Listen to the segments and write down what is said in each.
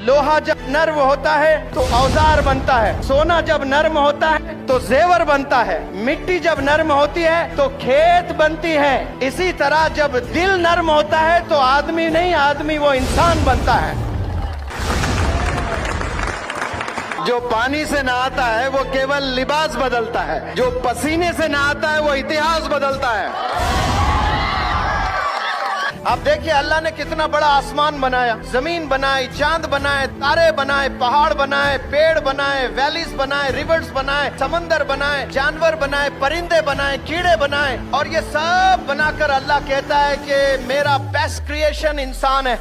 लोहा जब नर्म होता है तो औजार बनता है, सोना जब नर्म होता है तो जेवर बनता है, मिट्टी जब नर्म होती है तो खेत बनती है। इसी तरह जब दिल नर्म होता है तो आदमी नहीं, आदमी वो इंसान बनता है। जो पानी से नहाता है वो केवल लिबास बदलता है, जो पसीने से नहाता है वो इतिहास बदलता है। आप देखिए अल्लाह ने कितना बड़ा आसमान बनाया, जमीन बनाई, चांद बनाए, तारे बनाए, पहाड़ बनाए, पेड़ बनाए, वैलीज बनाए, रिवर्स बनाए, समंदर बनाए, जानवर बनाए, परिंदे बनाए, कीड़े बनाए, और ये सब बनाकर अल्लाह कहता है कि मेरा बेस्ट क्रिएशन इंसान है।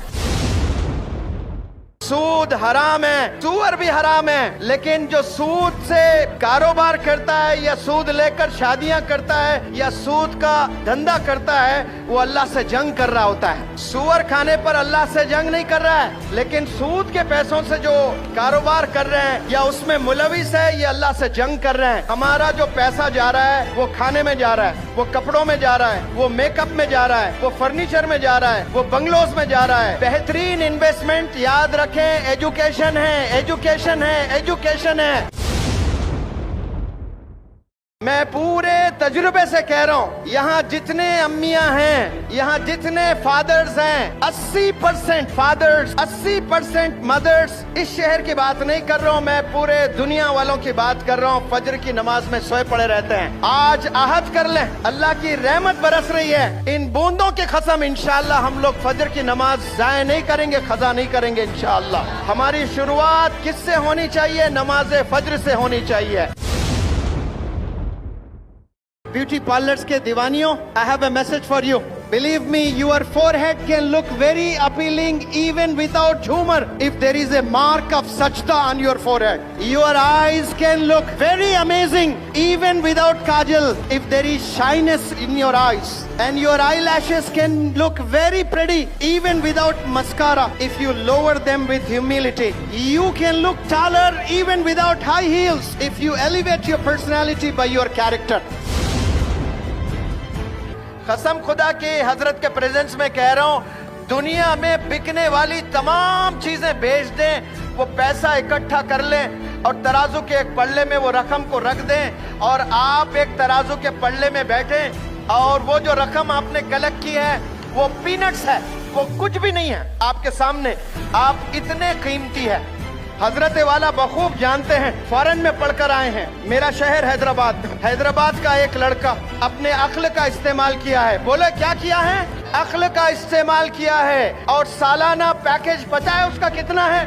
सूद हराम है, सूअर भी हराम है, लेकिन जो सूद से कारोबार करता है या सूद लेकर शादियां करता है या सूद का धंधा करता है वो अल्लाह से जंग कर रहा होता है। सूअर खाने पर अल्लाह से जंग नहीं कर रहा है, लेकिन सूद के पैसों से जो कारोबार कर रहे हैं या उसमें मुलविस है ये अल्लाह से जंग कर रहे हैं। हमारा जो पैसा जा रहा है वो खाने में जा रहा है, वो कपड़ों में जा रहा है, वो मेकअप में जा रहा है, वो फर्नीचर में जा रहा है, वो बंगलोज में जा रहा है। बेहतरीन इन्वेस्टमेंट याद रखें एजुकेशन है, एजुकेशन है, एजुकेशन है। मैं पूरे तजुर्बे से कह रहा हूँ, यहाँ जितने अम्मियाँ हैं, यहाँ जितने फादर्स हैं, 80% फादर्स, 80% मदर्स, इस शहर की बात नहीं कर रहा हूँ मैं, पूरे दुनिया वालों की बात कर रहा हूँ, फजर की नमाज में सोए पड़े रहते हैं। आज आहद कर लें, अल्लाह की रहमत बरस रही है, इन बूंदों की कसम इंशाअल्लाह हम लोग फजर की नमाज जाया नहीं करेंगे, खजा नहीं करेंगे इंशाअल्लाह। हमारी शुरुआत किससे होनी चाहिए? नमाज फजर से होनी चाहिए। ब्यूटी पार्लर्स के दीवानियों, I have a message for you. Believe me, your forehead can look very appealing even without humor if there is a mark of sajda on your forehead. Your eyes can look very amazing even without kajal if there is shyness in your eyes. And your eyelashes can look very pretty even without mascara if you lower them with humility. You can look taller even without high heels if you elevate your personality by your character. कसम खुदा की हजरत के presence में कह रहा हूँ, दुनिया में बिकने वाली तमाम चीजें बेच दें, वो पैसा इकट्ठा कर लें और तराजू के एक पल्ले में वो रकम को रख दें और आप एक तराजू के पल्ले में बैठें और वो जो रकम आपने कलेक्ट की है वो पीनट्स है, वो कुछ भी नहीं है आपके सामने। आप इतने कीमती है। हजरत वाला बखूब जानते हैं, फॉरेन में पढ़कर आए हैं। मेरा शहर हैदराबाद, हैदराबाद का एक लड़का अपने अक्ल का इस्तेमाल किया है। बोले क्या किया है? अक्ल का इस्तेमाल किया है, और सालाना पैकेज पता है उसका कितना है?